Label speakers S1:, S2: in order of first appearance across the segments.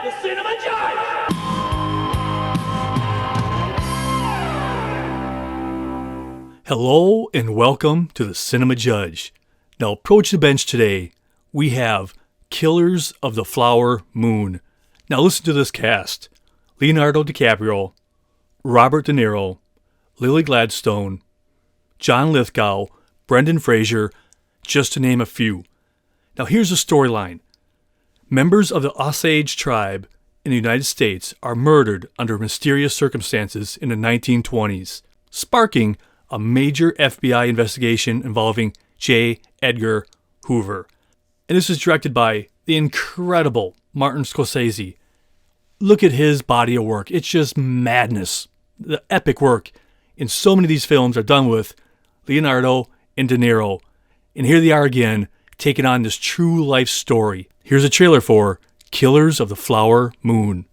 S1: the Cinema Judge!
S2: Hello and welcome to the Cinema Judge. Now approach the bench today. We have Killers of the Flower Moon. Now listen to this cast. Leonardo DiCaprio, Robert De Niro, Lily Gladstone, John Lithgow, Brendan Fraser, just to name a few. Now here's the storyline. Members of the Osage tribe in the United States are murdered under mysterious circumstances in the 1920s, sparking a major FBI investigation involving J. Edgar Hoover. And this is directed by the incredible Martin Scorsese. Look at his body of work. It's just madness. The epic work in so many of these films are done with Leonardo and De Niro. And here they are again, taking on this true life story. Here's a trailer for Killers of the Flower Moon.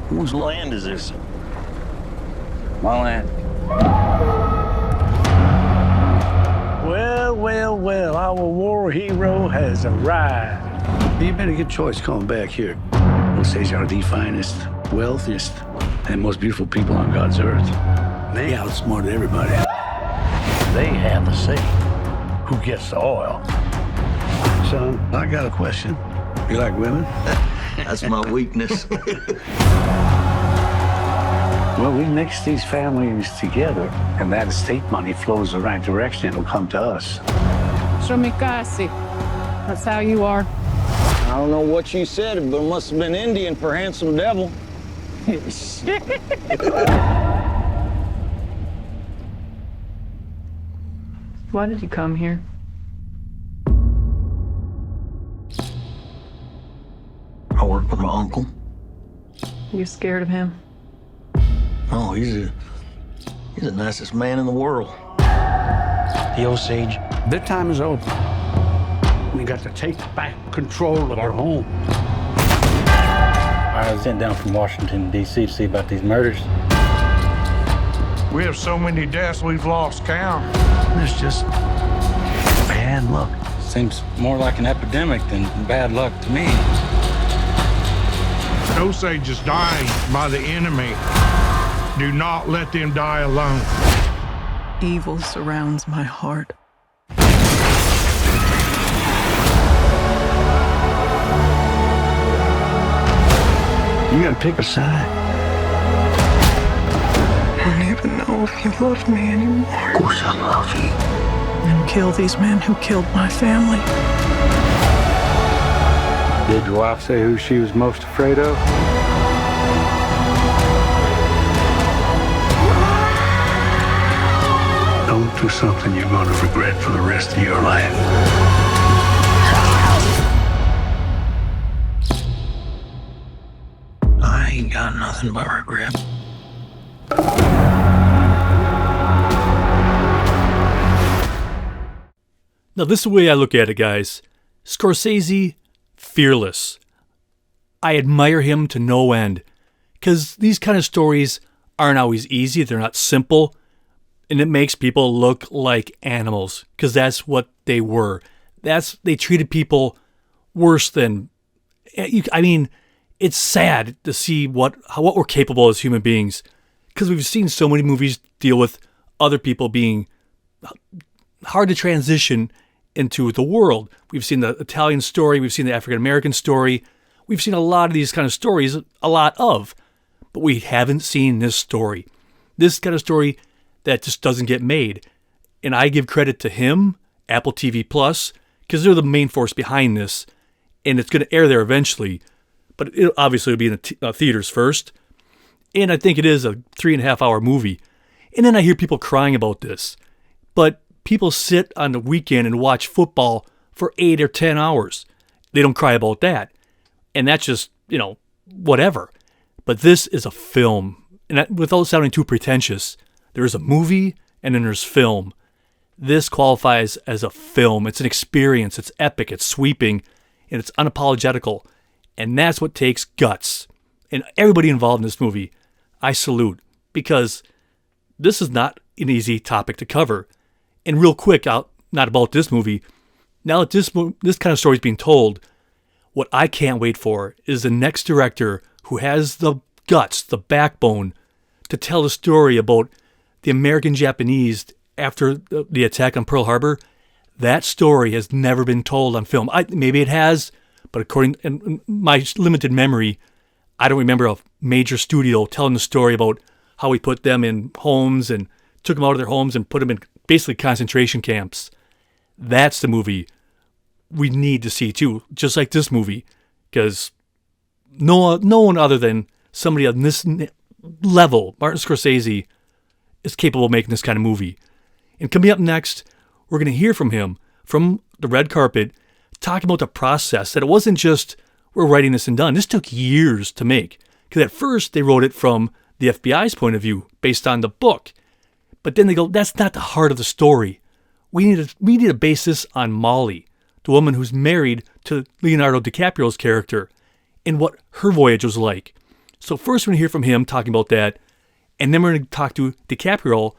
S3: Whose land is this?
S4: My land.
S5: Well, our war hero has arrived.
S6: You made a good choice coming back here. Osage are the finest, wealthiest, and most beautiful people on God's earth. They outsmarted everybody.
S5: They have the say. Who gets the oil?
S6: Son, I got a question. You like women?
S3: That's my weakness.
S6: Well, we mix these families together, and that estate money flows the right direction. It'll come to us.
S7: Shomikasi. That's how you are.
S3: I don't know what you said, but it must have been Indian for handsome devil.
S7: Why did you come here?
S3: I work with my uncle.
S7: You scared of him?
S3: Oh, he's the nicest man in the world.
S5: The Osage.
S6: Their time is over. We got to take back control of our home.
S4: I was sent down from Washington, D.C. to see about these murders.
S5: We have so many deaths we've lost count.
S6: There's just bad luck.
S4: Seems more like an epidemic than bad luck to me.
S5: Osage is dying by the enemy. Do not let them die alone.
S8: Evil surrounds my heart.
S6: You gotta pick a side.
S8: I don't even know if you love me anymore.
S3: Of course I love you.
S8: And kill these men who killed my family.
S4: Did your wife say who she was most afraid of?
S6: Don't do something you're gonna regret for the rest of your life.
S3: I ain't got nothing but regret.
S2: Now this is the way I look at it, guys. Scorsese, fearless. I admire him to no end. Because these kind of stories aren't always easy. They're not simple. And it makes people look like animals. Because that's what they were. They treated people worse than... I mean, it's sad to see what we're capable as human beings. Because we've seen so many movies deal with other people being hard to transition into the world. We've seen the Italian story. We've seen the African-American story. We've seen a lot of these kind of stories, a lot of. But we haven't seen this story. This kind of story that just doesn't get made. And I give credit to him, Apple TV Plus, because they're the main force behind this. And it's going to air there eventually. But obviously it'll be in the theaters first. And I think it is a 3.5-hour movie. And then I hear people crying about this. But people sit on the weekend and watch football for 8 or 10 hours. They don't cry about that. And that's just, whatever. But this is a film. And that, without sounding too pretentious, there's a movie and then there's film. This qualifies as a film. It's an experience. It's epic. It's sweeping. And it's unapologetical. And that's what takes guts. And everybody involved in this movie, I salute. Because this is not an easy topic to cover. And real quick, not about this movie. Now that this kind of story is being told, What I can't wait for is the next director who has the guts, the backbone, to tell a story about the American Japanese after the attack on Pearl Harbor. That story has never been told on film. Maybe it has, but according to my limited memory, I don't remember a major studio telling the story about how we put them in homes and took them out of their homes and put them in basically concentration camps. That's the movie we need to see too, just like this movie, because no one other than somebody on this level, Martin Scorsese, is capable of making this kind of movie. And coming up next, we're going to hear from him, from the red carpet, talking about the process, that it wasn't just, we're writing this and done. This took years to make. Because at first, they wrote it from the FBI's point of view, based on the book. But then they go, that's not the heart of the story. We need to base this on Molly, the woman who's married to Leonardo DiCaprio's character, and what her voyage was like. So first we're going to hear from him talking about that, and then we're going to talk to DiCaprio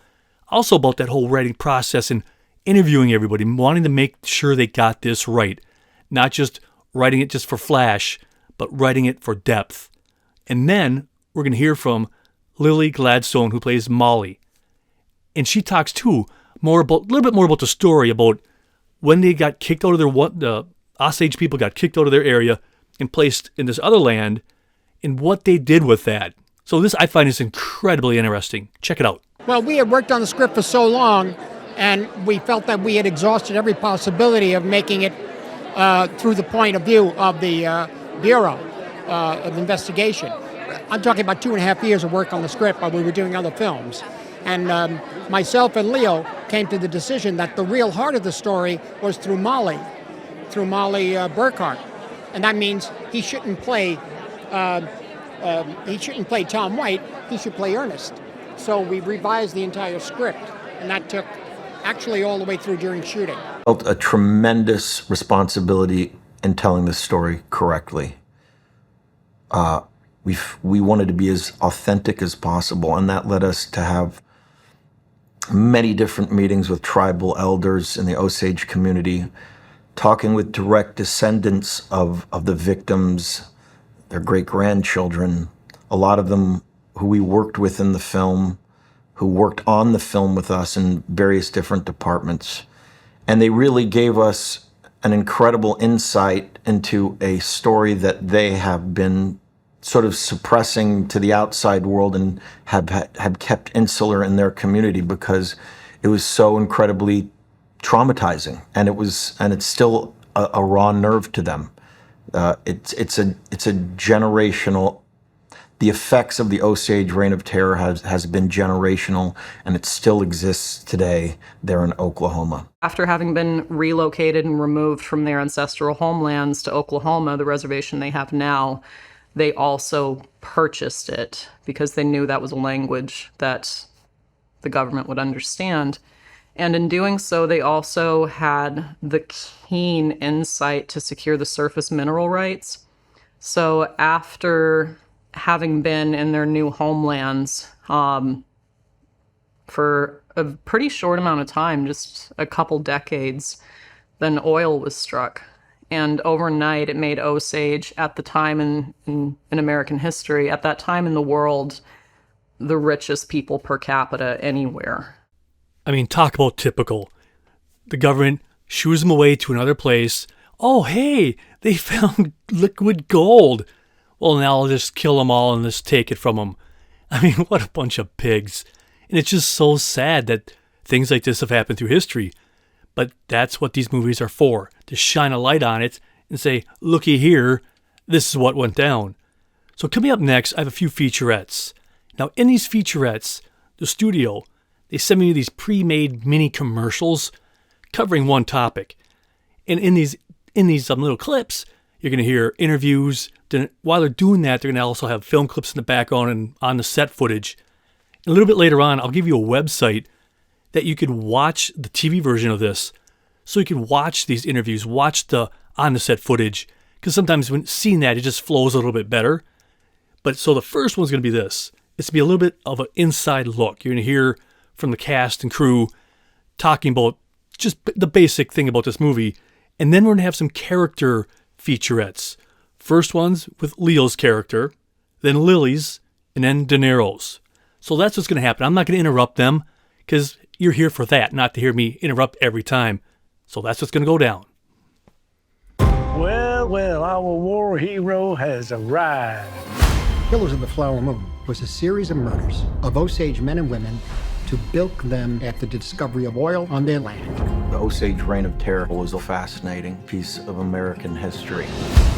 S2: also about that whole writing process and interviewing everybody, wanting to make sure they got this right. Not just writing it just for flash, but writing it for depth. And then we're going to hear from Lily Gladstone, who plays Molly. And she talks too, a little bit more about the story, about when they got kicked out of the Osage people got kicked out of their area and placed in this other land, and what they did with that. So this, I find, is incredibly interesting. Check it out.
S1: Well, we had worked on the script for so long, and we felt that we had exhausted every possibility of making it through the point of view of the Bureau of Investigation. I'm talking about 2.5 years of work on the script while we were doing other films. And myself and Leo came to the decision that the real heart of the story was through Molly Burkhart. And that means he shouldn't play Tom White, he should play Ernest. So we revised the entire script, and that took actually all the way through during shooting.
S9: Felt a tremendous responsibility in telling this story correctly. We wanted to be as authentic as possible, and that led us to have many different meetings with tribal elders in the Osage community, talking with direct descendants of the victims, their great-grandchildren, a lot of them who we worked with in the film, who worked on the film with us in various different departments. And they really gave us an incredible insight into a story that they have been sort of suppressing to the outside world and had kept insular in their community because it was so incredibly traumatizing, and it's still a raw nerve to them. It's a generational. The effects of the Osage Reign of Terror has been generational, and it still exists today there in Oklahoma.
S10: After having been relocated and removed from their ancestral homelands to Oklahoma, the reservation they have now, they also purchased it because they knew that was a language that the government would understand. And in doing so, they also had the keen insight to secure the surface mineral rights. So after having been in their new homelands for a pretty short amount of time, just a couple decades, then oil was struck. And overnight, it made Osage, at the time in American history, at that time in the world, the richest people per capita anywhere.
S2: I mean, talk about typical. The government shoos them away to another place. Oh, hey, they found liquid gold. Well, now I'll just kill them all and just take it from them. I mean, what a bunch of pigs. And it's just so sad that things like this have happened through history. But that's what these movies are for, to shine a light on it and say, looky here, this is what went down. So coming up next, I have a few featurettes. Now, in these featurettes, the studio, they send me these pre-made mini commercials covering one topic. And in these little clips, you're going to hear interviews. Then while they're doing that, they're going to also have film clips in the background and on the set footage. And a little bit later on, I'll give you a website that you could watch the TV version of this. So you can watch these interviews, watch the on-the-set footage. Because sometimes when seeing that, it just flows a little bit better. But so the first one's going to be this. It's going to be a little bit of an inside look. You're going to hear from the cast and crew talking about just the basic thing about this movie. And then we're going to have some character featurettes First one's with Leo's character, then Lily's, and then De Niro's. So that's what's going to happen. I'm not going to interrupt them because you're here for that, not to hear me interrupt every time. So that's what's going to go down.
S6: Well, our war hero has arrived.
S1: Killers of the Flower Moon was a series of murders of Osage men and women to bilk them after the discovery of oil on their land.
S9: The Osage Reign of Terror was a fascinating piece of American history.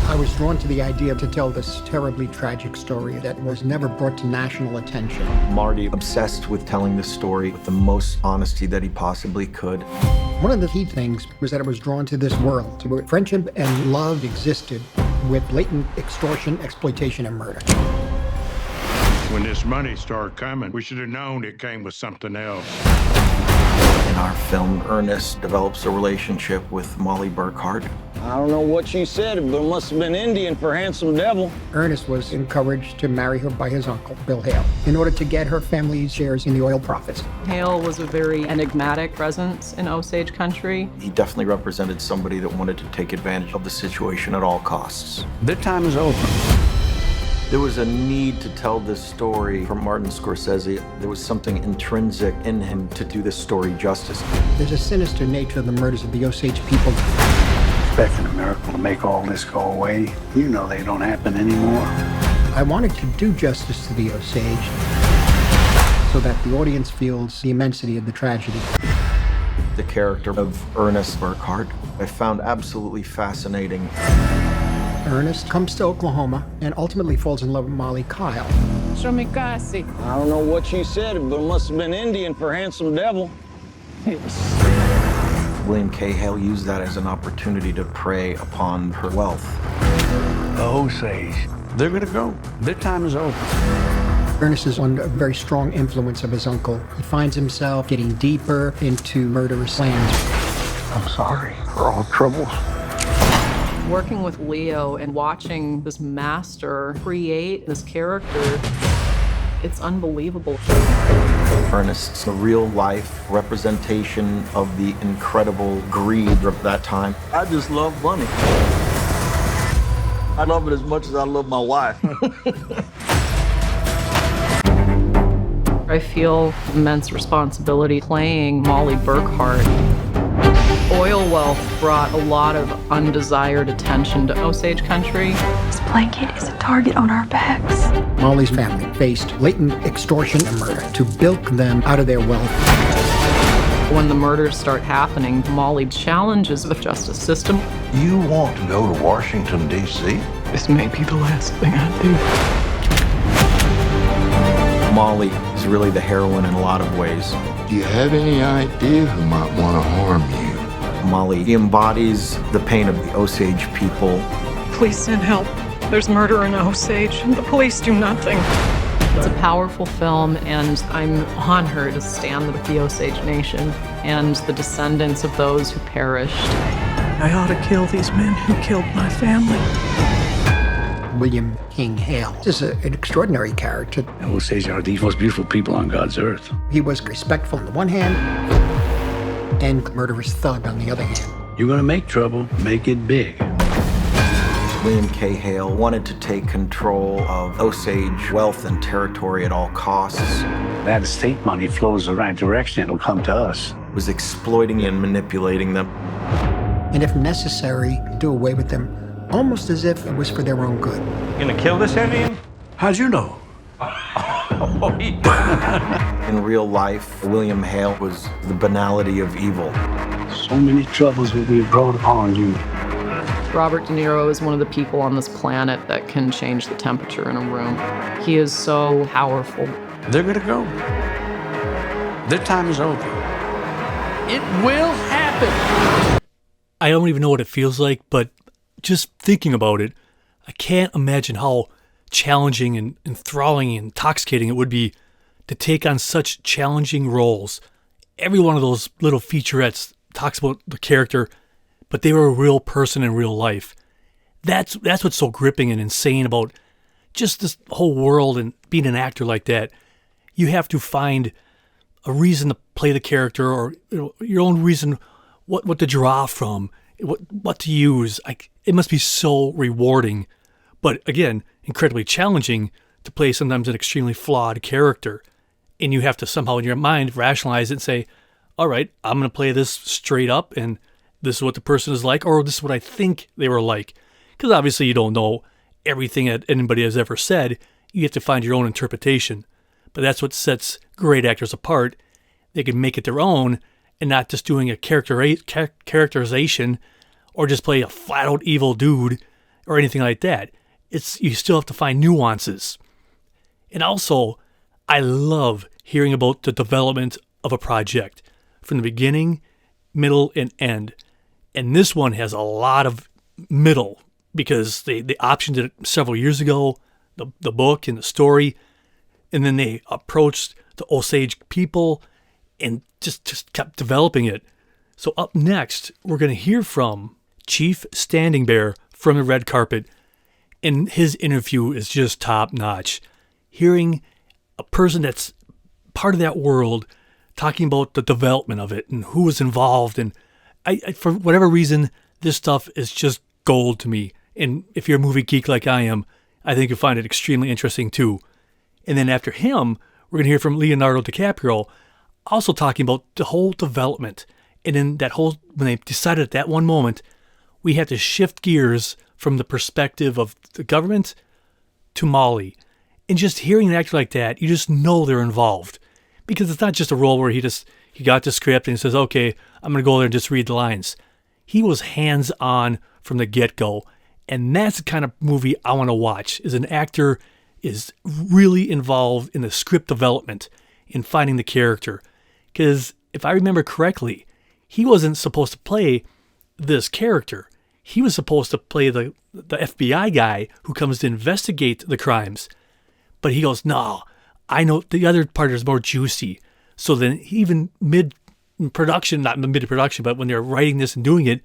S1: I was drawn to the idea to tell this terribly tragic story that was never brought to national attention.
S9: Marty obsessed with telling this story with the most honesty that he possibly could.
S1: One of the key things was that I was drawn to this world, where friendship and love existed with blatant extortion, exploitation, and murder.
S5: When this money started coming, we should have known it came with something else.
S9: In our film, Ernest develops a relationship with Molly Burkhart.
S11: I don't know what she said, but it must have been Indian for handsome devil.
S1: Ernest was encouraged to marry her by his uncle, Bill Hale, in order to get her family's shares in the oil profits.
S10: Hale was a very enigmatic presence in Osage country.
S9: He definitely represented somebody that wanted to take advantage of the situation at all costs.
S6: Their time is over.
S9: There was a need to tell this story from Martin Scorsese. There was something intrinsic in him to do this story justice.
S1: There's a sinister nature of the murders of the Osage people.
S6: Expecting a miracle to make all this go away. You know they don't happen anymore.
S1: I wanted to do justice to the Osage so that the audience feels the immensity of the tragedy.
S9: The character of Ernest Burkhart, I found absolutely fascinating.
S1: Ernest comes to Oklahoma and ultimately falls in love with Molly Kyle.
S7: Shomikasi.
S11: I don't know what she said, but it must have been Indian for handsome devil.
S9: William K. Hale used that as an opportunity to prey upon her wealth.
S6: The Osage, they're gonna go. Their time is over.
S1: Ernest is under a very strong influence of his uncle. He finds himself getting deeper into murderous lands.
S6: I'm sorry for all troubles.
S10: Working with Leo and watching this master create this character, it's unbelievable.
S9: Ernest's a real-life representation of the incredible greed of that time.
S3: I just love money. I love it as much as I love my wife.
S10: I feel immense responsibility playing Molly Burkhart. Oil wealth brought a lot of undesired attention to Osage country.
S12: This blanket is a target on our backs.
S1: Molly's family faced blatant extortion and murder to bilk them out of their wealth.
S10: When the murders start happening, Molly challenges the justice system.
S13: You want to go to Washington, D.C.?
S8: This may be the last thing I do.
S9: Molly is really the heroine in a lot of ways.
S13: Do you have any idea who might want to harm you?
S9: Molly embodies the pain of the Osage people.
S8: Please send help. There's murder in Osage, and the police do nothing.
S10: It's a powerful film, and I'm honored to stand with the Osage Nation and the descendants of those who perished.
S8: I ought to kill these men who killed my family.
S1: William King Hale is an extraordinary character.
S6: Osage are the most beautiful people on God's earth.
S1: He was respectful on the one hand and murderous thug on the other hand.
S6: You're gonna make trouble, make it big.
S9: William K. Hale wanted to take control of Osage wealth and territory at all costs.
S6: That estate money flows the right direction, it'll come to us.
S9: Was exploiting and manipulating them.
S1: And if necessary, do away with them, almost as if it was for their own good.
S11: You gonna kill this Indian?
S6: How'd you know?
S9: In real life, William Hale was the banality of evil.
S6: So many troubles will be brought upon you.
S10: Robert De Niro is one of the people on this planet that can change the temperature in a room. He is so powerful.
S6: They're gonna go. Their time is over.
S11: It will happen.
S2: I don't even know what it feels like, but just thinking about it, I can't imagine how challenging and enthralling and intoxicating it would be to take on such challenging roles. Every one of those little featurettes talks about the character, but they were a real person in real life. That's what's so gripping and insane about just this whole world and being an actor like that. You have to find a reason to play the character, or your own reason, what to draw from, what to use. It must be so rewarding But again, incredibly challenging to play sometimes an extremely flawed character. And you have to somehow in your mind rationalize it and say, all right, I'm going to play this straight up and this is what the person is like, or this is what I think they were like. Because obviously you don't know everything that anybody has ever said. You have to find your own interpretation. But that's what sets great actors apart. They can make it their own and not just doing a characterization or just play a flat-out evil dude or anything like that. You still have to find nuances. And also, I love hearing about the development of a project from the beginning, middle, and end. And this one has a lot of middle because they optioned it several years ago, the book and the story, and then they approached the Osage people and just kept developing it. So up next, we're going to hear from Chief Standing Bear from the red carpet, and his interview is just top-notch. Hearing a person that's part of that world talking about the development of it and who was involved, and I for whatever reason, this stuff is just gold to me. And if you're a movie geek like I am, I think you'll find it extremely interesting too. And then after him, we're going to hear from Leonardo DiCaprio, also talking about the whole development. And then when they decided at that one moment, we had to shift gears from the perspective of the government to Molly. And just hearing an actor like that, you just know they're involved. Because it's not just a role where he got the script and he says, okay, I'm going to go there and just read the lines. He was hands-on from the get-go. And that's the kind of movie I want to watch, is an actor is really involved in the script development, in finding the character. Because if I remember correctly, he wasn't supposed to play this character. He was supposed to play the FBI guy who comes to investigate the crimes. But he goes, no, I know the other part is more juicy. So then even mid-production, not mid-production, but when they're writing this and doing it,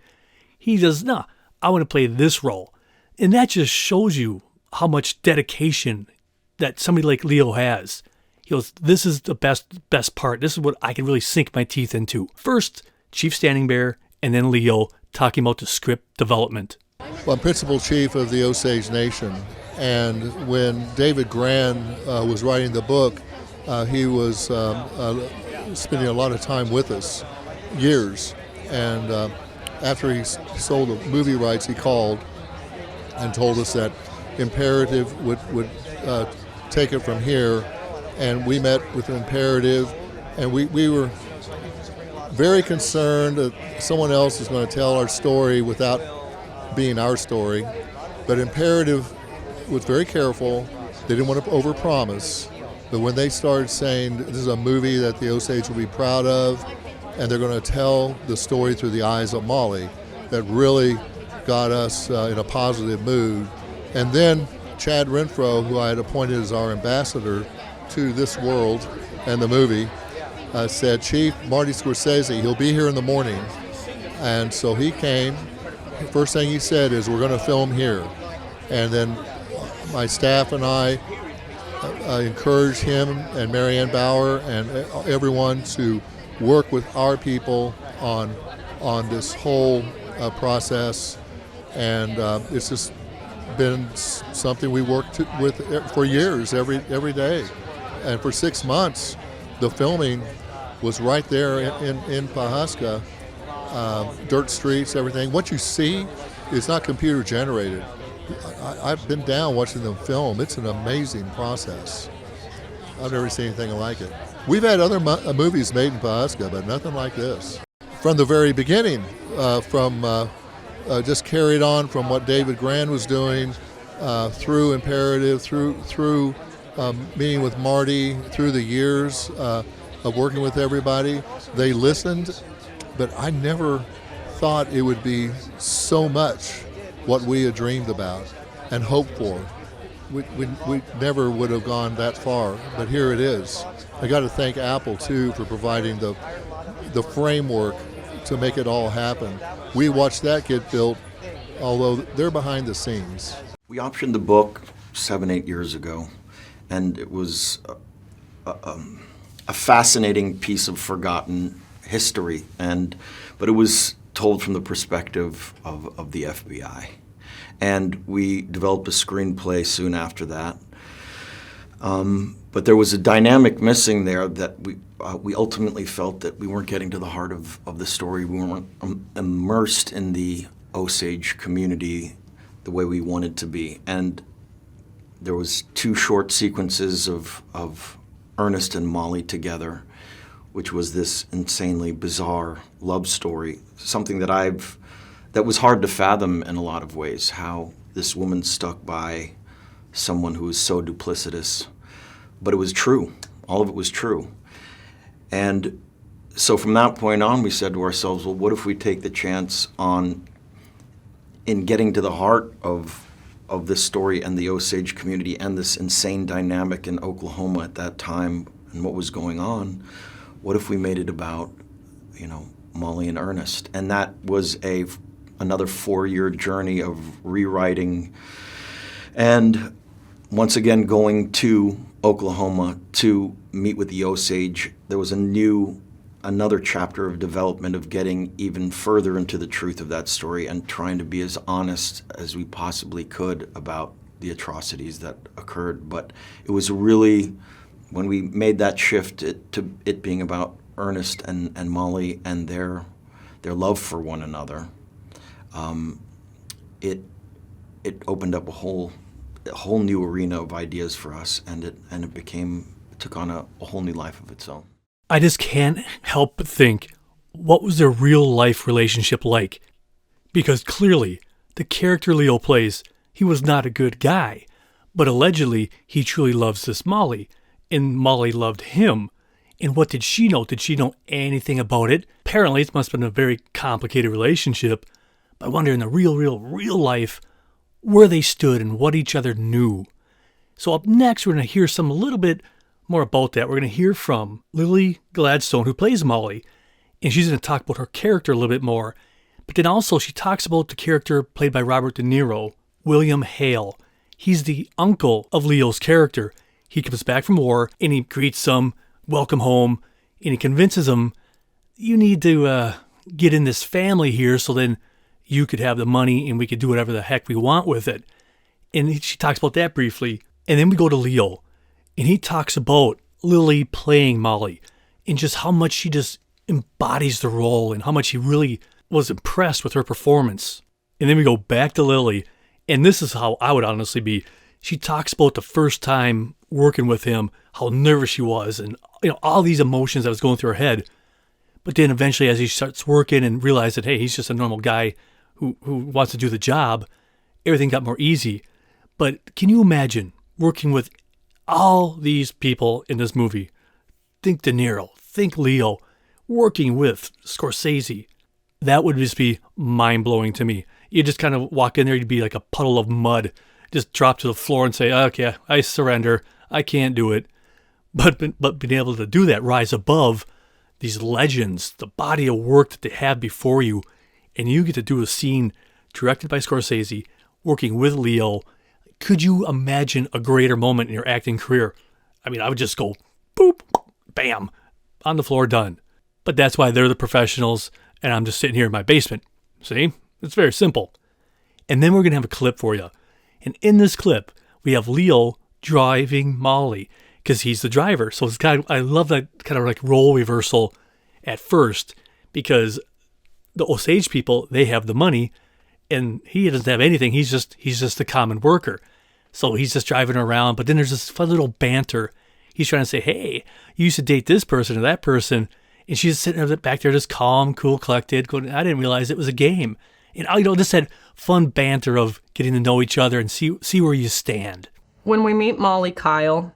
S2: he says, no, I want to play this role. And that just shows you how much dedication that somebody like Leo has. He goes, this is the best part. This is what I can really sink my teeth into. First, Chief Standing Bear, and then Leo talking about the script development.
S14: Well, I'm Principal Chief of the Osage Nation. And when David Gran was writing the book, he was spending a lot of time with us, years. And after he sold the movie rights, he called and told us that Imperative would take it from here. And we met with Imperative, and we were very concerned that someone else is going to tell our story without being our story. But Imperative was very careful. They didn't want to overpromise. But when they started saying this is a movie that the Osage will be proud of, and they're going to tell the story through the eyes of Molly, that really got us in a positive mood. And then Chad Renfro, who I had appointed as our ambassador to this world and the movie, said, Chief, Marty Scorsese, he'll be here in the morning. And so he came. First thing he said is, we're going to film here. And then my staff and I encouraged him and Marianne Bauer and everyone to work with our people on this whole process. And it's just been something we worked with for years, every day. And for 6 months, the filming was right there in Pawhuska, dirt streets, everything. What you see is not computer generated. I've been down watching them film. It's an amazing process. I've never seen anything like it. We've had other movies made in Pawhuska, but nothing like this. From the very beginning, just carried on from what David Gran was doing, through Imperative, through meeting with Marty, through the years of working with everybody. They listened, but I never thought it would be so much what we had dreamed about and hoped for. We never would have gone that far, but here it is. I got to thank Apple too for providing the framework to make it all happen. We watched that get built, although they're behind the scenes.
S9: We optioned the book 7-8 years ago, and it was a fascinating piece of forgotten history, but it was told from the perspective of the FBI. And we developed a screenplay soon after that. But there was a dynamic missing there that we ultimately felt that we weren't getting to the heart of the story. We weren't immersed in the Osage community the way we wanted to be. And there was 2 short sequences of Ernest and Molly together, which was this insanely bizarre love story, something that was hard to fathom in a lot of ways, how this woman stuck by someone who was so duplicitous. But it was true. All of it was true. And so from that point on, we said to ourselves, well, what if we take the chance in getting to the heart of this story and the Osage community and this insane dynamic in Oklahoma at that time and what was going on, what if we made it about, Molly and Ernest? And that was another 4-year journey of rewriting and once again going to Oklahoma to meet with the Osage. There was another chapter of development of getting even further into the truth of that story and trying to be as honest as we possibly could about the atrocities that occurred. But it was really, when we made that shift to it being about Ernest and Molly and their love for one another, it opened up a whole new arena of ideas for us, and it took on a whole new life of its own.
S2: I just can't help but think, what was their real life relationship like? Because clearly, the character Leo plays, he was not a good guy, but allegedly he truly loves this Molly, and Molly loved him. And what did she know? Did she know anything about it? Apparently, it must have been a very complicated relationship. But I wonder in the real life, where they stood and what each other knew. So up next, we're going to hear a little bit more about that. We're going to hear from Lily Gladstone, who plays Molly, and she's going to talk about her character a little bit more. But then also she talks about the character played by Robert De Niro, William Hale. He's the uncle of Leo's character. He comes back from war and he greets them, welcome home, and he convinces them, you need to get in this family here so then you could have the money and we could do whatever the heck we want with it. And she talks about that briefly. And then we go to Leo, and he talks about Lily playing Molly and just how much she just embodies the role and how much he really was impressed with her performance. And then we go back to Lily, and this is how I would honestly be. She talks about the first time working with him, how nervous she was, and all these emotions that was going through her head. But then eventually, as he starts working and realizes that, hey, he's just a normal guy who wants to do the job, everything got more easy. But can you imagine working with all these people in this movie? Think De Niro, think Leo, working with Scorsese. That would just be mind-blowing to me. You just kind of walk in there, you'd be like a puddle of mud. Just drop to the floor and say, okay, I surrender. I can't do it. But being able to do that, rise above these legends, the body of work that they have before you, and you get to do a scene directed by Scorsese, working with Leo. Could you imagine a greater moment in your acting career? I mean, I would just go, boop, bam, on the floor, done. But that's why they're the professionals, and I'm just sitting here in my basement. See? It's very simple. And then we're going to have a clip for you. And in this clip, we have Leo driving Molly, because he's the driver. So it's I love that kind of like role reversal at first, because the Osage people, they have the money, and he doesn't have anything. He's just a common worker. So he's just driving around. But then there's this fun little banter. He's trying to say, hey, you used to date this person or that person. And she's sitting back there just calm, cool, collected, going, I didn't realize it was a game. And just that fun banter of getting to know each other and see where you stand.
S10: When we meet Molly Kyle,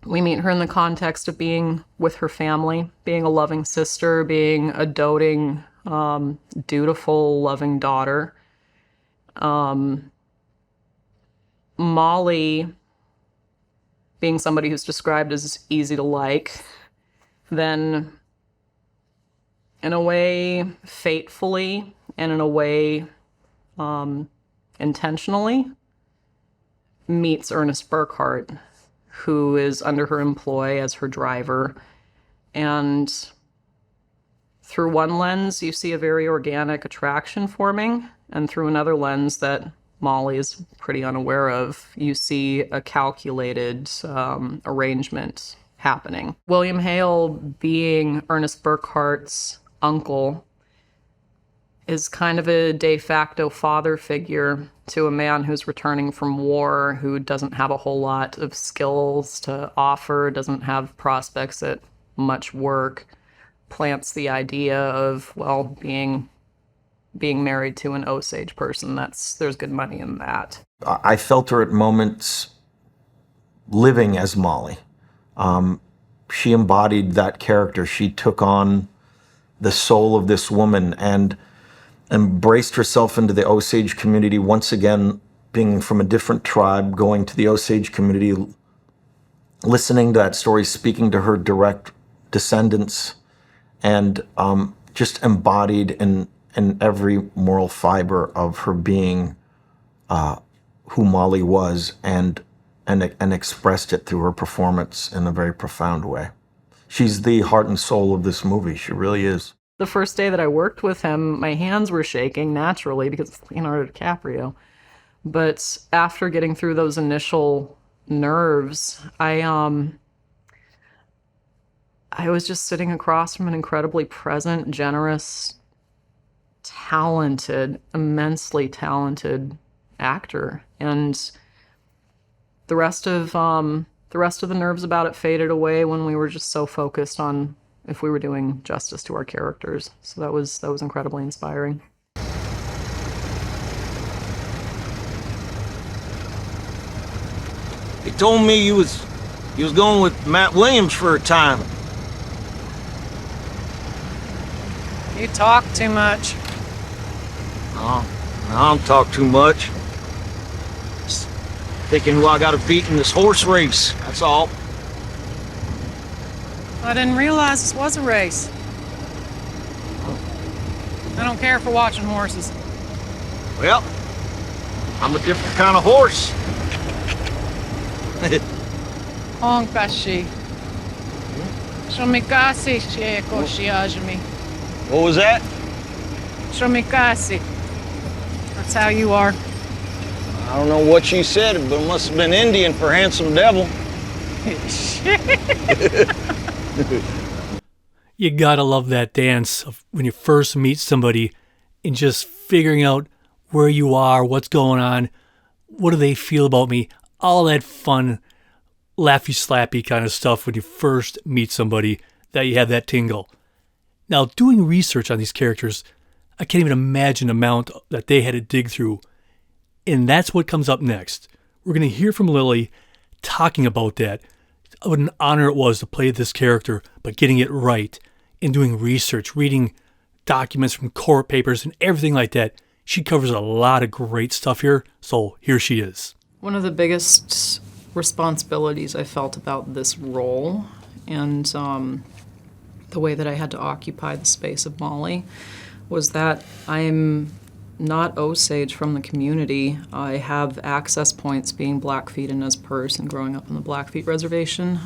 S10: we meet her in the context of being with her family, being a loving sister, being a doting, dutiful, loving daughter. Molly being somebody who's described as easy to like, then in a way fatefully and in a way intentionally meets Ernest Burkhart, who is under her employ as her driver. And through one lens, you see a very organic attraction forming, and through another lens, that Molly is pretty unaware of, you see a calculated arrangement happening. William Hale, being Ernest Burkhart's uncle, is kind of a de facto father figure to a man who's returning from war, who doesn't have a whole lot of skills to offer, doesn't have prospects at much work, plants the idea of, well, being married to an Osage person. There's good money in that.
S9: I felt her at moments living as Molly. She embodied that character. She took on the soul of this woman and embraced herself into the Osage community, once again, being from a different tribe, going to the Osage community, listening to that story, speaking to her direct descendants, and just embodied in every moral fiber of her being who Molly was, and expressed it through her performance in a very profound way. She's the heart and soul of this movie. She really is.
S10: The first day that I worked with him, my hands were shaking naturally because it's Leonardo DiCaprio. But after getting through those initial nerves, I was just sitting across from an incredibly present, generous, talented, immensely talented actor. And the rest of the nerves about it faded away when we were just so focused on if we were doing justice to our characters. So that was incredibly inspiring.
S11: He told me you was going with Matt Williams for a time.
S7: You talk too much.
S11: I don't talk too much. Just thinking who I got to beat in this horse race, that's all.
S7: I didn't realize this was a race. I don't care for watching horses.
S11: Well, I'm a different kind of horse.
S7: Onkashi. Shomikasi shieko shiajimi.
S11: What was that?
S7: Shomikasi. That's how you are.
S11: I don't know what she said, but it must have been Indian for handsome devil.
S2: You gotta love that dance of when you first meet somebody and just figuring out where you are, what's going on, what do they feel about me, all that fun, laughy slappy kind of stuff when you first meet somebody, that you have that tingle. Now, doing research on these characters, I can't even imagine the amount that they had to dig through. And that's what comes up next. We're going to hear from Lily talking about that. What an honor it was to play this character, but getting it right and doing research, reading documents from court papers and everything like that. She covers a lot of great stuff here, so here she is.
S10: One of the biggest responsibilities I felt about this role and the way that I had to occupy the space of Molly was that I'm not Osage from the community. I have access points being Blackfeet in Nez Perce and growing up on the Blackfeet Reservation.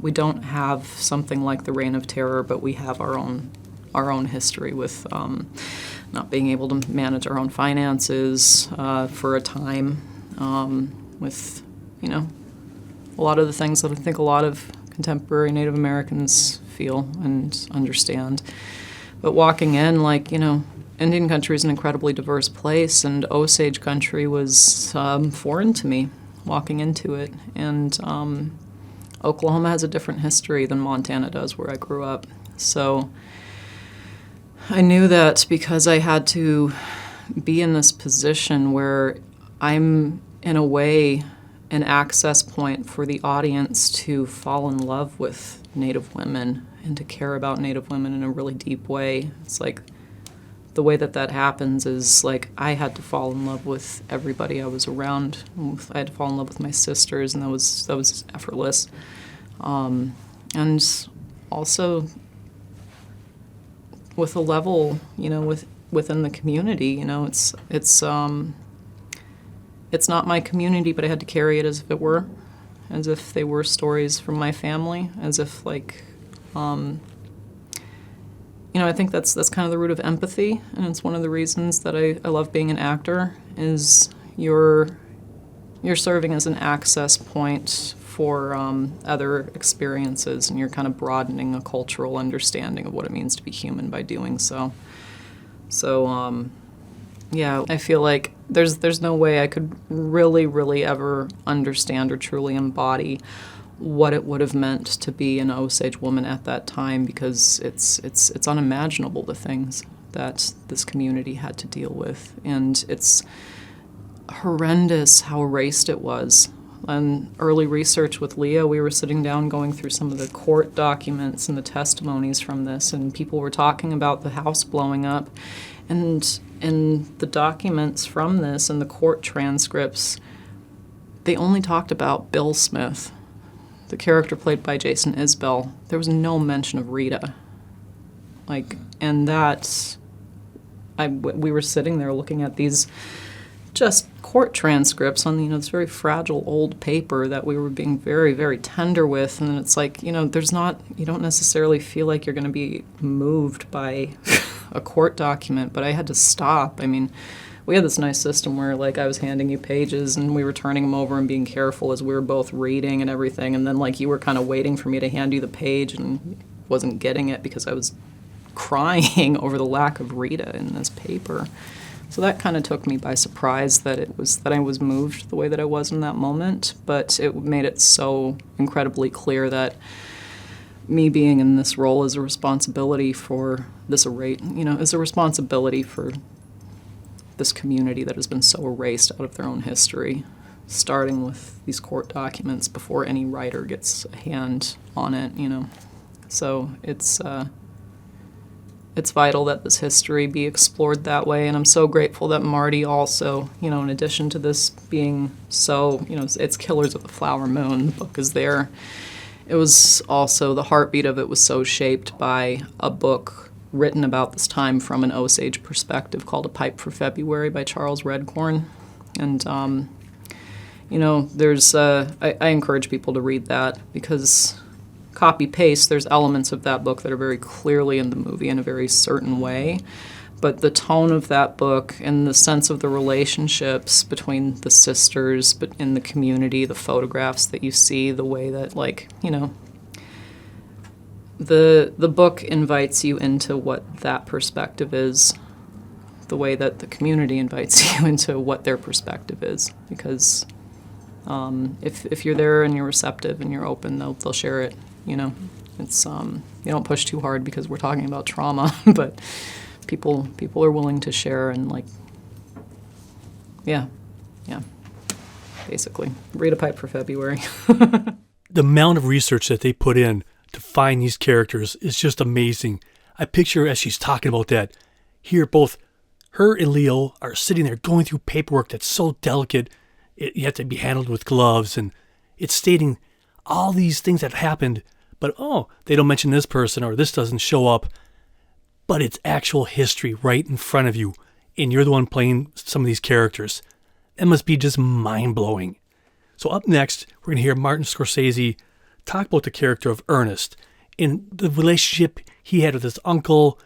S10: We don't have something like the Reign of Terror, but we have our own history with not being able to manage our own finances for a time, with, a lot of the things that I think a lot of contemporary Native Americans feel and understand. But walking in, Indian country is an incredibly diverse place, and Osage country was foreign to me walking into it. And Oklahoma has a different history than Montana does, where I grew up. So I knew that because I had to be in this position where I'm, in a way, an access point for the audience to fall in love with Native women and to care about Native women in a really deep way. It's like the way that happens is I had to fall in love with everybody I was around. I had to fall in love with my sisters, and that was effortless. And also with a level, within the community, it's not my community, but I had to carry it as if it were, as if they were stories from my family, as if I think that's kind of the root of empathy, and it's one of the reasons that I love being an actor is, you're serving as an access point for other experiences, and you're kind of broadening a cultural understanding of what it means to be human by doing so. So, yeah, I feel like there's no way I could really ever understand or truly embody what it would have meant to be an Osage woman at that time, because it's unimaginable, the things that this community had to deal with, and it's horrendous how erased it was. On early research with Leo, we were sitting down going through some of the court documents and the testimonies from this, and people were talking about the house blowing up. And in the documents from this and the court transcripts, they only talked about Bill Smith, the character played by Jason Isbell. There was no mention of Rita. And that, we were sitting there looking at these just court transcripts on, this very fragile old paper that we were being very, very tender with. And it's like, you don't necessarily feel like you're going to be moved by a court document, but I had to stop. I mean, we had this nice system where, I was handing you pages and we were turning them over and being careful as we were both reading and everything. And then, you were kind of waiting for me to hand you the page and wasn't getting it because I was crying over the lack of Rita in this paper. So that kind of took me by surprise that I was moved the way that I was in that moment, but it made it so incredibly clear that me being in this role is a responsibility for this is a responsibility for this community that has been so erased out of their own history, starting with these court documents before any writer gets a hand on it, So it's vital that this history be explored that way, and I'm so grateful that Marty also, in addition to this being so, it's Killers of the Flower Moon, the book is there. It was also, the heartbeat of it was so shaped by a book written about this time from an Osage perspective called A Pipe for February by Charles Redcorn. And, I encourage people to read that, because copy-paste, there's elements of that book that are very clearly in the movie in a very certain way, but the tone of that book and the sense of the relationships between the sisters, but in the community, the photographs that you see, the way that, the book invites you into what that perspective is, the way that the community invites you into what their perspective is, because if you're there and you're receptive and you're open, they'll share it. It's you don't push too hard because we're talking about trauma, but people are willing to share and basically read A Pipe for February.
S2: The amount of research that they put in to find these characters is just amazing. I picture as she's talking about that, here both her and Leo are sitting there going through paperwork that's so delicate, you have to be handled with gloves, and it's stating all these things that happened, but they don't mention this person or this doesn't show up, but it's actual history right in front of you, and you're the one playing some of these characters. It must be just mind-blowing. So up next, we're going to hear Martin Scorsese talk about the character of Ernest and the relationship he had with his uncle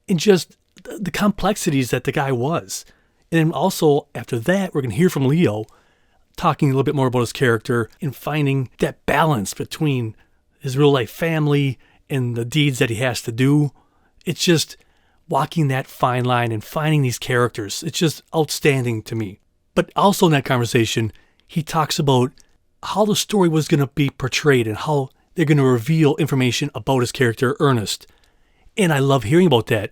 S2: and just the complexities that the guy was. And then also after that, we're going to hear from Leo talking a little bit more about his character and finding that balance between his real life family and the deeds that he has to do. It's just walking that fine line and finding these characters. It's just outstanding to me. But also in that conversation, he talks about how the story was going to be portrayed and how they're going to reveal information about his character, Ernest. And I love hearing about that,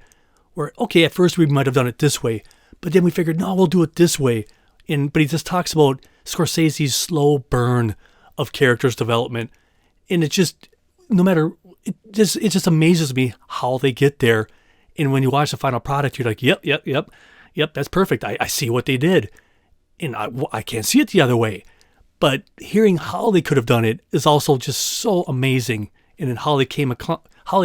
S2: where, at first we might have done it this way, but then we figured, no, we'll do it this way. But he just talks about Scorsese's slow burn of characters development. And it just, it just amazes me how they get there. And when you watch the final product, you're like, yep, that's perfect. I see what they did. And I can't see it the other way. But hearing how they could have done it is also just so amazing. And then how they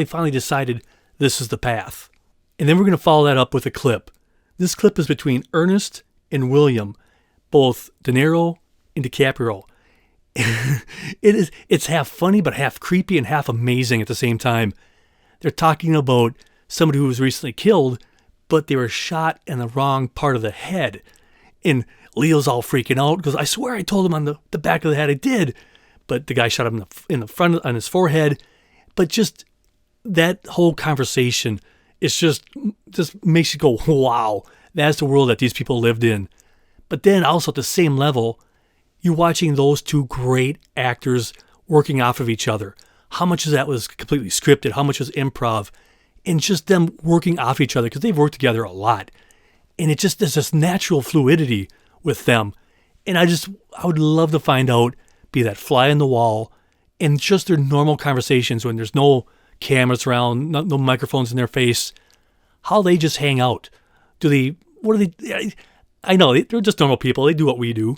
S2: finally decided this is the path. And then we're going to follow that up with a clip. This clip is between Ernest and William, both De Niro and DiCaprio. It's half funny, but half creepy and half amazing at the same time. They're talking about somebody who was recently killed, but they were shot in the wrong part of the head. And Leo's all freaking out because I swear I told him on the back of the head I did. But the guy shot him in the front on his forehead. But just that whole conversation is just makes you go, wow, that's the world that these people lived in. But then also at the same level, you're watching those two great actors working off of each other. How much of that was completely scripted? How much was improv? And just them working off each other because they've worked together a lot. And it just, there's this natural fluidity with them. And I would love to find out, be that fly on the wall, and just their normal conversations when there's no cameras around, no microphones in their face, how they just hang out. I know they're just normal people. They do what we do.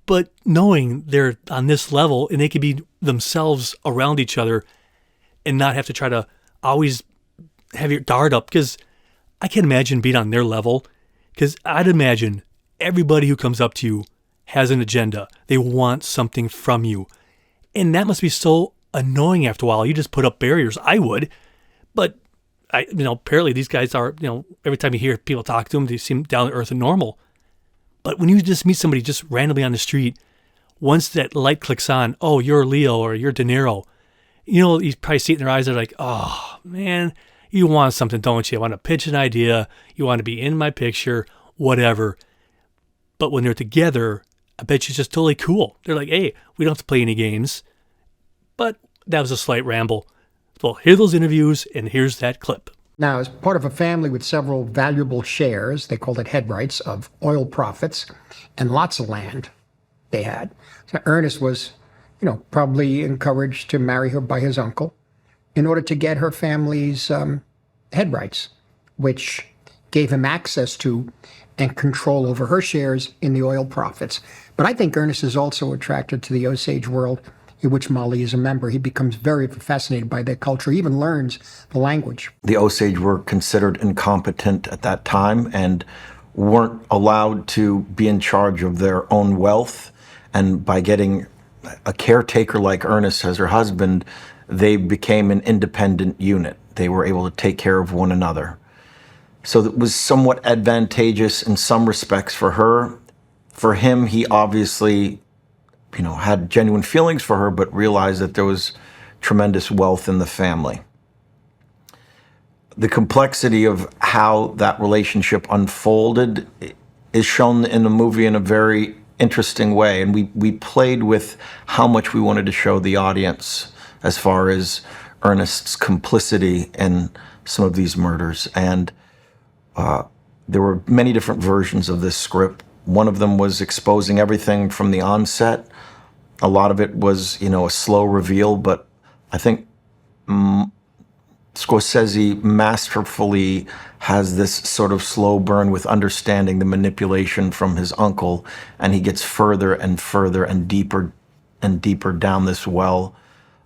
S2: But knowing they're on this level and they can be themselves around each other and not have to try to always have your guard up, because I can't imagine being on their level, because I'd imagine everybody who comes up to you has an agenda. They want something from you. And that must be so annoying after a while. You just put up barriers. I would. But apparently these guys are, every time you hear people talk to them, they seem down to earth and normal. But when you just meet somebody just randomly on the street, once that light clicks on, oh, you're Leo or you're De Niro, you probably see it in their eyes. They're like, oh, man, you want something, don't you? I want to pitch an idea. You want to be in my picture, whatever. But when they're together, I bet you it's just totally cool. They're like, hey, we don't have to play any games. But that was a slight ramble. Well, hear those interviews, and here's that clip.
S1: Now, as part of a family with several valuable shares, they called it head rights, of oil profits and lots of land they had. So Ernest was, probably encouraged to marry her by his uncle in order to get her family's head rights, which gave him access to and control over her shares in the oil profits. But I think Ernest is also attracted to the Osage world, in which Molly is a member. He becomes very fascinated by their culture, he even learns the language.
S9: The Osage were considered incompetent at that time and weren't allowed to be in charge of their own wealth. And by getting a caretaker like Ernest as her husband, they became an independent unit. They were able to take care of one another. So it was somewhat advantageous in some respects for her. For him, he obviously had genuine feelings for her, but realized that there was tremendous wealth in the family. The complexity of how that relationship unfolded is shown in the movie in a very interesting way. And we played with how much we wanted to show the audience as far as Ernest's complicity in some of these murders. And there were many different versions of this script. One of them was exposing everything from the onset. A lot of it was, a slow reveal, but I think Scorsese masterfully has this sort of slow burn with understanding the manipulation from his uncle, and he gets further and further and deeper down this well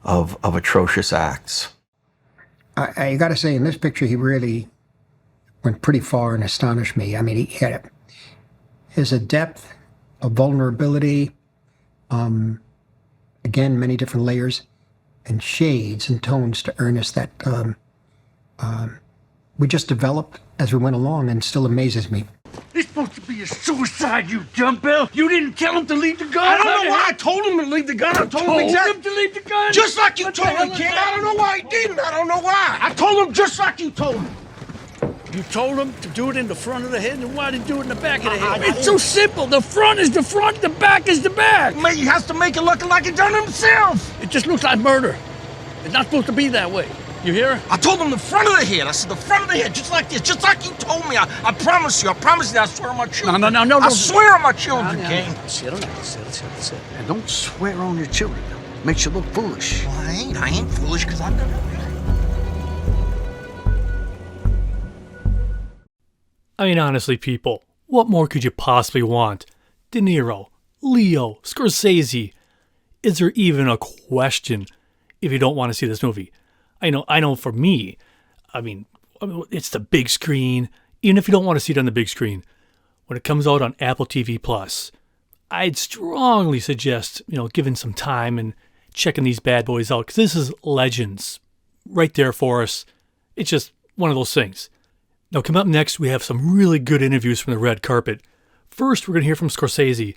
S9: of atrocious acts.
S1: I got to say, in this picture, he really went pretty far and astonished me. I mean, he had a depth, a vulnerability, again, many different layers and shades and tones to Ernest that we just developed as we went along, and still amazes me.
S15: It's supposed to be a suicide, you dumbbell. You didn't tell him to leave the gun.
S16: I don't know why I told him to leave the gun. I told him exactly
S15: to leave the gun?
S16: Just like you told him, kid. I don't know why he didn't. I don't know why. I told him just like you told him.
S15: You told him to do it in the front of the head, and why did he do it in the back of the head? It's so simple. The front is the front, the back is the back.
S16: He has to make it look like he done it himself.
S15: It just looks like murder. It's not supposed to be that way. You hear?
S16: I told him the front of the head. I said the front of the head, just like this, just like you told me. I promise you. I promise you. I swear on my children.
S15: No.
S16: I swear on my children, King.
S15: Sit. And don't swear on your children. Makes you look foolish.
S16: Well, I ain't foolish because I've done everything.
S2: I mean, honestly, people, what more could you possibly want? De Niro, Leo, Scorsese. Is there even a question if you don't want to see this movie? I know for me, I mean, it's the big screen. Even if you don't want to see it on the big screen, when it comes out on Apple TV Plus, I'd strongly suggest, giving some time and checking these bad boys out, because this is legends right there for us. It's just one of those things. Now, coming up next, we have some really good interviews from the red carpet. first, we're going to hear from Scorsese.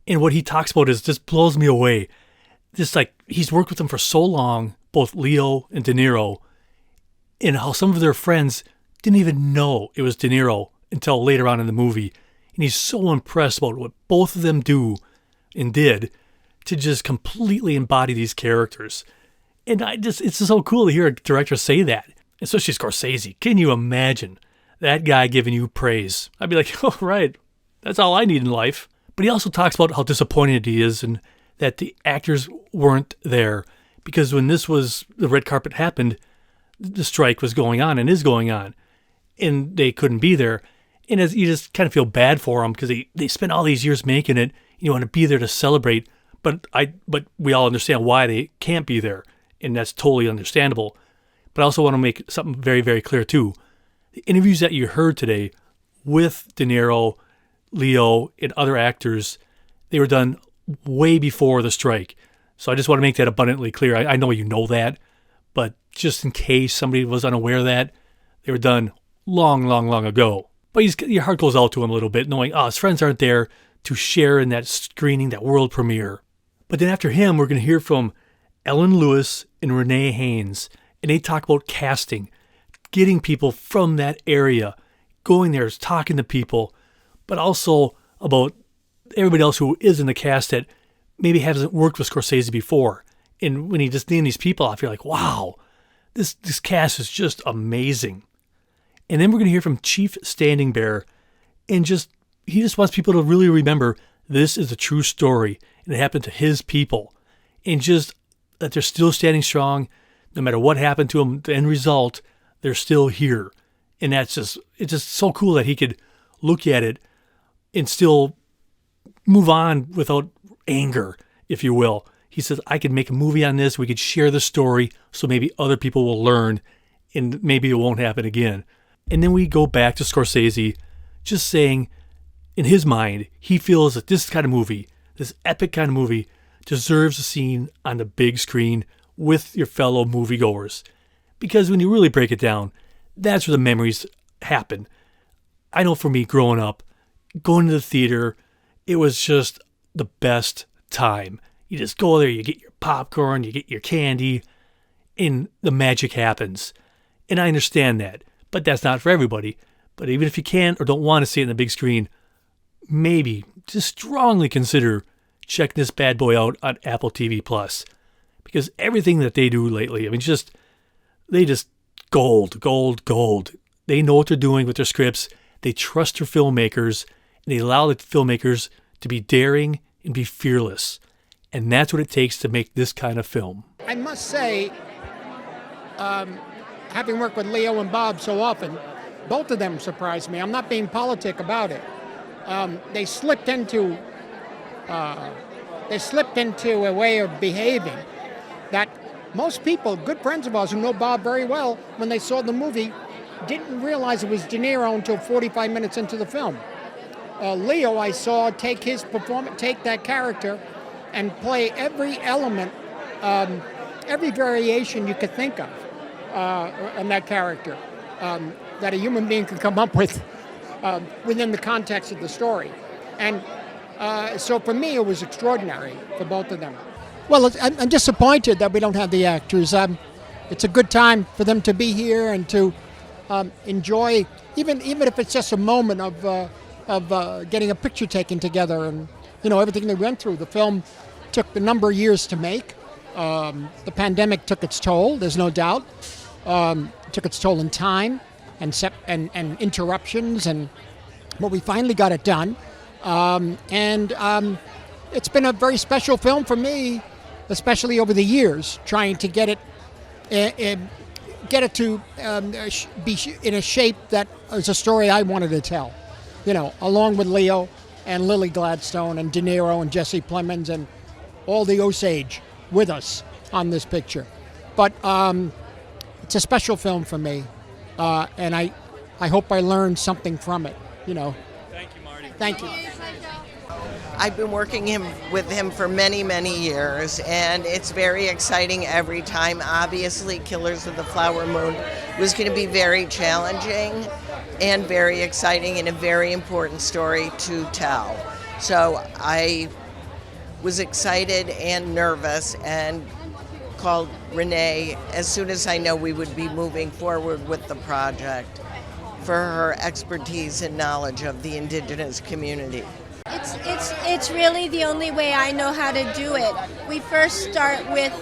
S2: And what he talks about just blows me away. Just like, he's worked with them for so long, both Leo and De Niro, and how some of their friends didn't even know it was De Niro until later on in the movie. And he's so impressed about what both of them do and did to just completely embody these characters. And it's just so cool to hear a director say that, especially Scorsese. Can you imagine that guy giving you praise? I'd be like, oh, right, that's all I need in life. But he also talks about how disappointed he is and that the actors weren't there, because when the red carpet happened, the strike was going on and is going on, and they couldn't be there. And you just kind of feel bad for them because they spent all these years making it. You want to be there to celebrate, but we all understand why they can't be there, and that's totally understandable. But I also want to make something very, very clear too. The interviews that you heard today with De Niro, Leo, and other actors, they were done way before the strike. So I just want to make that abundantly clear. I know you know that, but just in case somebody was unaware of that, they were done long, long, long ago. But your heart goes out to him a little bit, knowing, his friends aren't there to share in that screening, that world premiere. But then after him, we're going to hear from Ellen Lewis and Renee Haynes, and they talk about casting, getting people from that area, going there, talking to people, but also about everybody else who is in the cast that maybe hasn't worked with Scorsese before. And when he just named these people off, you're like, wow, this cast is just amazing. And then we're going to hear from Chief Standing Bear, and he just wants people to really remember this is a true story, and it happened to his people. And just that they're still standing strong, no matter what happened to them, the end result, they're still here. And it's just so cool that he could look at it and still move on without anger, if you will. He says, I could make a movie on this. We could share the story so maybe other people will learn and maybe it won't happen again. And then we go back to Scorsese just saying, in his mind, he feels that this kind of movie, this epic kind of movie, deserves a scene on the big screen with your fellow moviegoers. Because when you really break it down, that's where the memories happen. I know for me growing up, going to the theater, it was just the best time. You just go there, you get your popcorn, you get your candy, and the magic happens. And I understand that, but that's not for everybody. But even if you can't or don't want to see it on the big screen, maybe just strongly consider checking this bad boy out on Apple TV Plus, because everything that they do lately, they just gold. They know what they're doing with their scripts. They trust their filmmakers, and they allow the filmmakers to be daring and be fearless. And that's what it takes to make this kind of film.
S1: I must say, having worked with Leo and Bob so often, both of them surprised me. I'm not being politic about it. They slipped into a way of behaving that most people, good friends of ours who know Bob very well, when they saw the movie, didn't realize it was De Niro until 45 minutes into the film. Leo, I saw take that character and play every element, every variation you could think of in that character that a human being could come up with within the context of the story. And so for me, it was extraordinary for both of them. Well, I'm disappointed that we don't have the actors. It's a good time for them to be here and to enjoy, even if it's just a moment of getting a picture taken together and, everything they went through. The film took a number of years to make. The pandemic took its toll, there's no doubt. It took its toll in time and interruptions, but we finally got it done. It's been a very special film for me, especially over the years, trying to get it to be in a shape that is a story I wanted to tell, along with Leo and Lily Gladstone and De Niro and Jesse Plemons and all the Osage with us on this picture. But it's a special film for me, and I hope I learned something from it.
S2: Thank you, Marty.
S1: Thank you.
S17: I've been working with him for many, many years, and it's very exciting every time. Obviously, Killers of the Flower Moon was going to be very challenging, and very exciting and a very important story to tell. So I was excited and nervous and called Renee as soon as I know we would be moving forward with the project for her expertise and knowledge of the indigenous community.
S18: It's really the only way I know how to do it. We first start with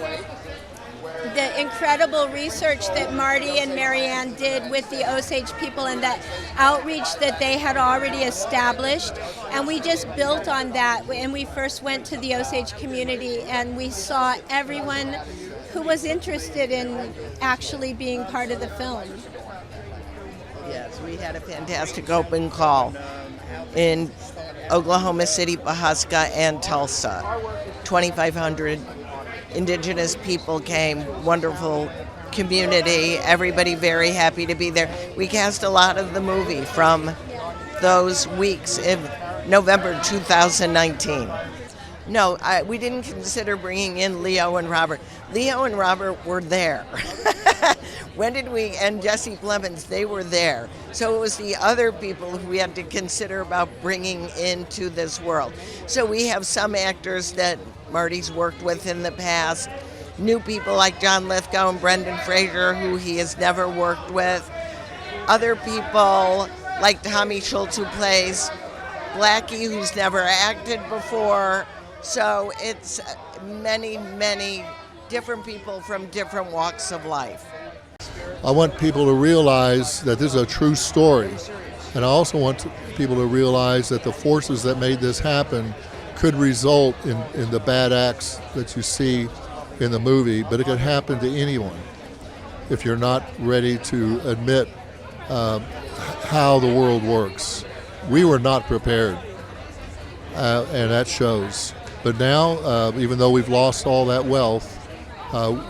S18: the incredible research that Marty and Marianne did with the Osage people and that outreach that they had already established. And we just built on that. And we first went to the Osage community and we saw everyone who was interested in actually being part of the film.
S17: Yes, we had a fantastic open call in Oklahoma City, Pawhuska, and Tulsa. 2,500 indigenous people came, wonderful community, everybody very happy to be there. We cast a lot of the movie from those weeks in November 2019. No, we didn't consider bringing in Leo and Robert. Leo and Robert were there. When did we, and Jesse Plemons, they were there. So it was the other people who we had to consider about bringing into this world. So we have some actors that Marty's worked with in the past, new people like John Lithgow and Brendan Fraser, who he has never worked with, other people like Tommy Schultz, who plays Blackie, who's never acted before. So it's many, many different people from different walks of life.
S14: I want people to realize that this is a true story. And I also want people to realize that the forces that made this happen could result in the bad acts that you see in the movie, but it could happen to anyone if you're not ready to admit how the world works. We were not prepared, and that shows. But now, even though we've lost all that wealth,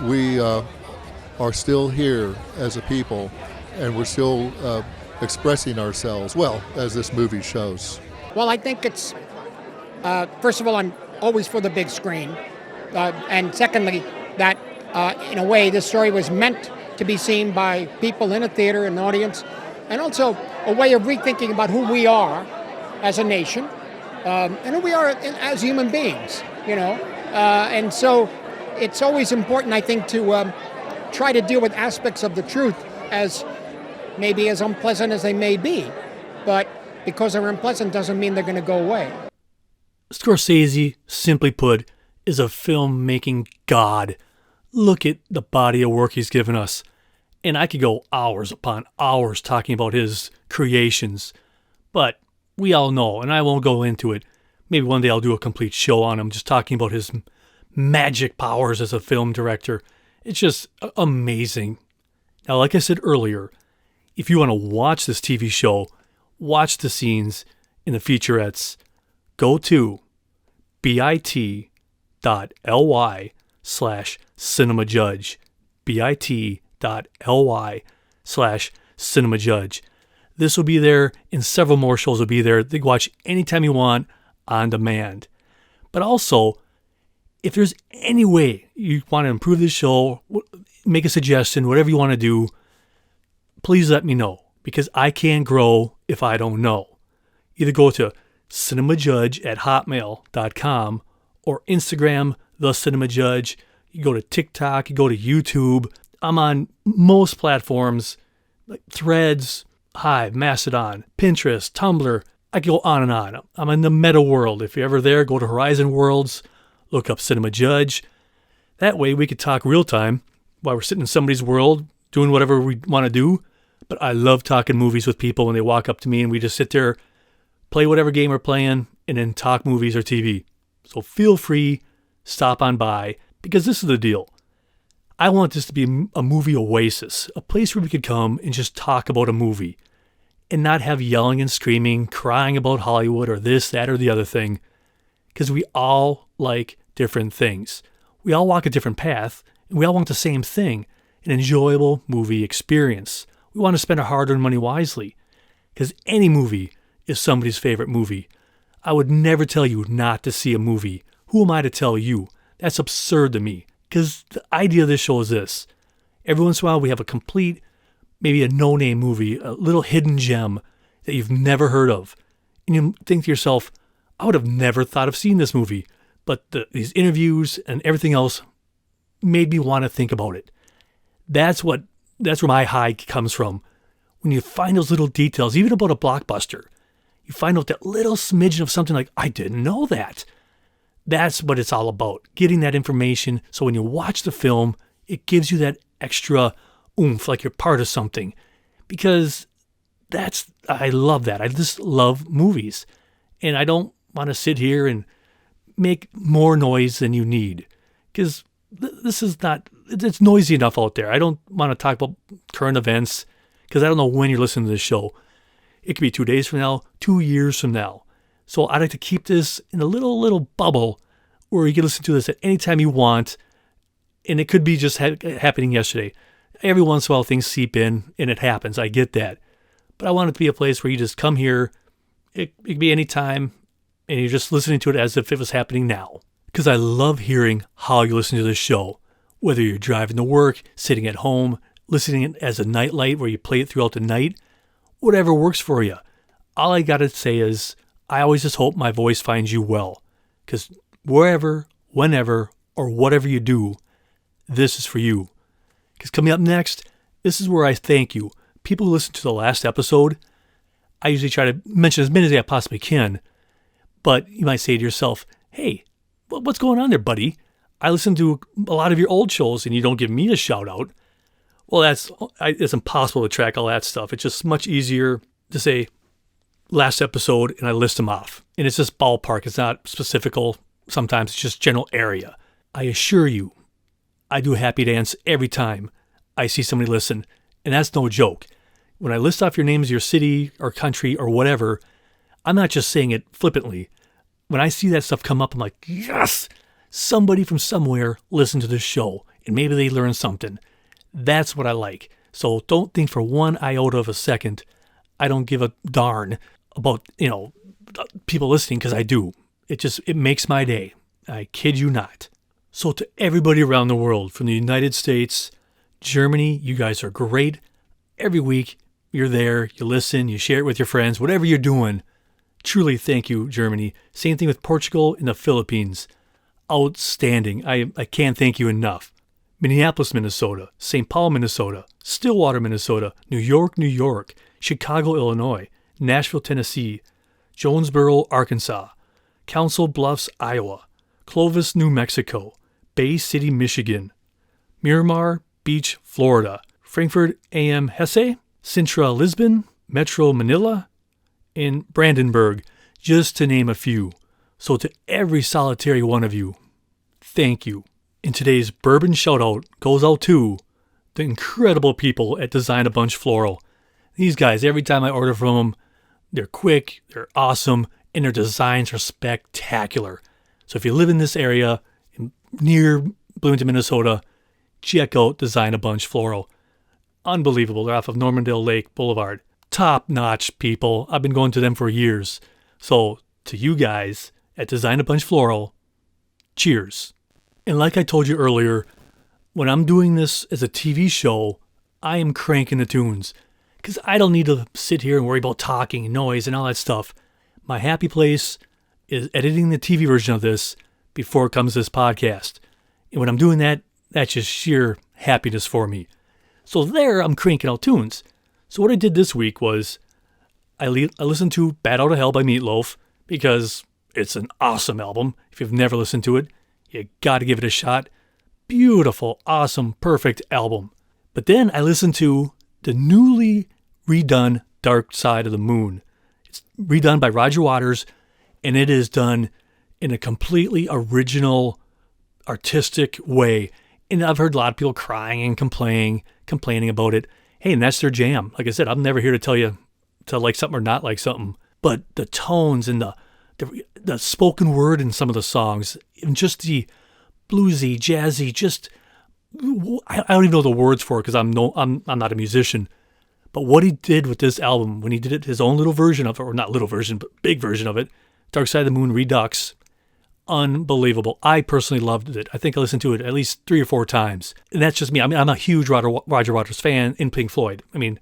S14: we are still here as a people, and we're still expressing ourselves, well, as this movie shows.
S1: Well, I think it's, first of all, I'm always for the big screen. And secondly, that in a way, this story was meant to be seen by people in a theater, an audience, and also a way of rethinking about who we are as a nation, and who we are as human beings, you know. And so it's always important, I think, to try to deal with aspects of the truth as maybe as unpleasant as they may be. But because they're unpleasant doesn't mean they're going to go away.
S2: Scorsese, simply put, is a filmmaking god. Look at the body of work he's given us. And I could go hours upon hours talking about his creations. But we all know, and I won't go into it. Maybe one day I'll do a complete show on him, just talking about his magic powers as a film director. It's just amazing. Now, like I said earlier, if you want to watch this TV show, watch the scenes in the featurettes, go to bit.ly/cinemajudge, bit.ly/cinemajudge. This will be there, and several more shows will be there. You can watch anytime you want on demand. But also, if there's any way you want to improve this show, make a suggestion, whatever you want to do, please let me know, because I can't grow if I don't know. Either go to cinemajudge@hotmail.com or Instagram, The Cinema Judge. You go to TikTok, you go to YouTube. I'm on most platforms like Threads, Hive, Mastodon, Pinterest, Tumblr. I can go on and on. I'm in the meta world. If you're ever there, go to Horizon Worlds, look up Cinema Judge. That way we could talk real time while we're sitting in somebody's world, doing whatever we want to do. But I love talking movies with people when they walk up to me and we just sit there, play whatever game we're playing, and then talk movies or TV. So feel free, stop on by, because this is the deal. I want this to be a movie oasis, a place where we could come and just talk about a movie and not have yelling and screaming, crying about Hollywood or this, that, or the other thing, because we all like different things. We all walk a different path, and we all want the same thing, an enjoyable movie experience. We want to spend our hard-earned money wisely, because any movie is somebody's favorite movie. I would never tell you not to see a movie. Who am I to tell you? That's absurd to me, because the idea of this show is this. Every once in a while, we have a complete maybe a no-name movie, a little hidden gem that you've never heard of. And you think to yourself, I would have never thought of seeing this movie, but these interviews and everything else made me want to think about it. That's where my high comes from. When you find those little details, even about a blockbuster, you find out that little smidgen of something like, I didn't know that. That's what it's all about, getting that information. So when you watch the film, it gives you that extra oomph, like you're part of something. Because I love that. I just love movies. And I don't want to sit here and make more noise than you need. Because this is not, it's noisy enough out there. I don't want to talk about current events because I don't know when you're listening to this show. It could be 2 days from now, 2 years from now. So I like to keep this in a little bubble where you can listen to this at any time you want. And it could be just happening yesterday. Every once in a while things seep in and it happens. I get that. But I want it to be a place where you just come here. It could be any time and you're just listening to it as if it was happening now. Because I love hearing how you listen to this show. Whether you're driving to work, sitting at home, listening as a nightlight where you play it throughout the night, whatever works for you. All I got to say is I always just hope my voice finds you well. Because wherever, whenever, or whatever you do, this is for you. Because coming up next, this is where I thank you. People who listen to the last episode, I usually try to mention as many as I possibly can. But you might say to yourself, hey, what's going on there, buddy? I listen to a lot of your old shows and you don't give me a shout out. Well, it's impossible to track all that stuff. It's just much easier to say last episode and I list them off. And it's just ballpark. It's not specifical. Sometimes it's just general area. I assure you, I do a happy dance every time I see somebody listen. And that's no joke. When I list off your names, your city or country or whatever, I'm not just saying it flippantly. When I see that stuff come up, I'm like, yes, somebody from somewhere listened to this show and maybe they learned something. That's what I like. So don't think for one iota of a second I don't give a darn about, people listening, because I do. It makes my day. I kid you not. So to everybody around the world, from the United States, Germany, you guys are great. Every week you're there, you listen, you share it with your friends, whatever you're doing. Truly thank you, Germany. Same thing with Portugal and the Philippines. Outstanding. I can't thank you enough. Minneapolis, Minnesota, St. Paul, Minnesota, Stillwater, Minnesota, New York, Chicago, Illinois, Nashville, Tennessee, Jonesboro, Arkansas, Council Bluffs, Iowa, Clovis, New Mexico, Bay City, Michigan, Miramar Beach, Florida, Frankfurt am Hesse, Sintra, Lisbon, Metro Manila, and Brandenburg, just to name a few. So to every solitary one of you, thank you. And today's bourbon shout-out goes out to the incredible people at Design a Bunch Floral. These guys, every time I order from them, they're quick, they're awesome, and their designs are spectacular. So if you live in this area, near Bloomington, Minnesota, check out Design a Bunch Floral. Unbelievable. They're off of Normandale Lake Boulevard. Top-notch people. I've been going to them for years. So to you guys at Design a Bunch Floral, cheers. And like I told you earlier, when I'm doing this as a TV show, I am cranking the tunes. Because I don't need to sit here and worry about talking and noise and all that stuff. My happy place is editing the TV version of this before it comes to this podcast. And when I'm doing that, that's just sheer happiness for me. So there, I'm cranking out tunes. So what I did this week was I listened to Bat Out of Hell by Meatloaf because it's an awesome album. If you've never listened to it, you got to give it a shot. Beautiful, awesome, perfect album. But then I listened to the newly redone Dark Side of the Moon. It's redone by Roger Waters, and it is done in a completely original, artistic way. And I've heard a lot of people crying and complaining about it. Hey, and that's their jam. Like I said, I'm never here to tell you to like something or not like something. But the tones and the spoken word in some of the songs, and just the bluesy, jazzy, just I don't even know the words for it because I'm not a musician. But what he did with this album, when he did it his own little version of it, or not little version, but big version of it, Dark Side of the Moon Redux, unbelievable. I personally loved it. I think I listened to it at least 3 or 4 times. And that's just me. I mean, I'm a huge Roger Waters fan in Pink Floyd. I mean,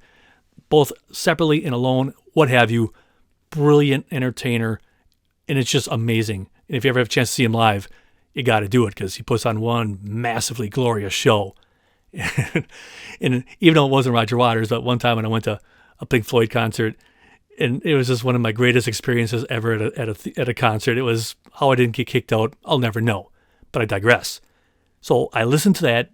S2: both separately and alone, what have you. Brilliant entertainer. And it's just amazing. And if you ever have a chance to see him live, you got to do it because he puts on one massively glorious show. And even though it wasn't Roger Waters, but one time when I went to a Pink Floyd concert, and it was just one of my greatest experiences ever at a concert. It was how I didn't get kicked out. I'll never know, but I digress. So I listened to that.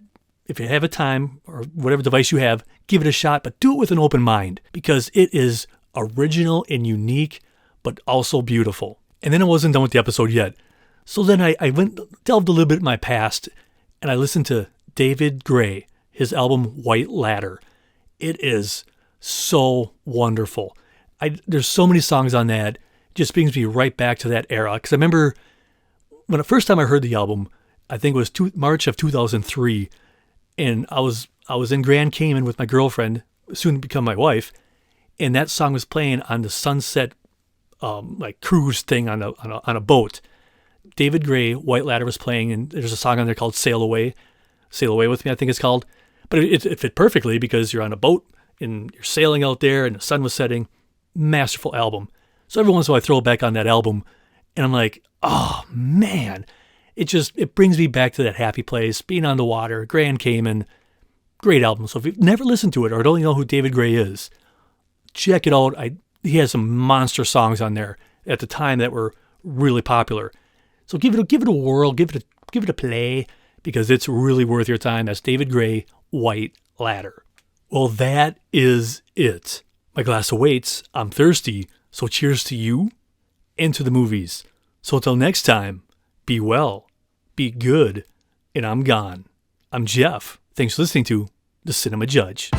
S2: If you have a time or whatever device you have, give it a shot, but do it with an open mind because it is original and unique, but also beautiful. And then I wasn't done with the episode yet. So then I delved a little bit in my past, and I listened to David Gray, his album White Ladder. It is so wonderful. There's so many songs on that. It just brings me right back to that era. Because I remember when the first time I heard the album, I think it was March of 2003, and I was in Grand Cayman with my girlfriend, soon to become my wife, and that song was playing on the sunset like cruise thing on a boat. David Gray, White Ladder was playing, and there's a song on there called Sail Away with Me, I think it's called. But it fit perfectly because you're on a boat and you're sailing out there and the sun was setting. Masterful album. So every once in a while I throw it back on that album and I'm like, oh man, it brings me back to that happy place, being on the water, Grand Cayman, great album. So if you've never listened to it or don't know who David Gray is, check it out. He has some monster songs on there at the time that were really popular. So give it a whirl, give it a play because it's really worth your time. That's David Gray, White Ladder. Well, that is it. My glass awaits. I'm thirsty, so cheers to you and to the movies. So until next time, be well, be good, and I'm gone. I'm Jeff. Thanks for listening to The Cinema Judge.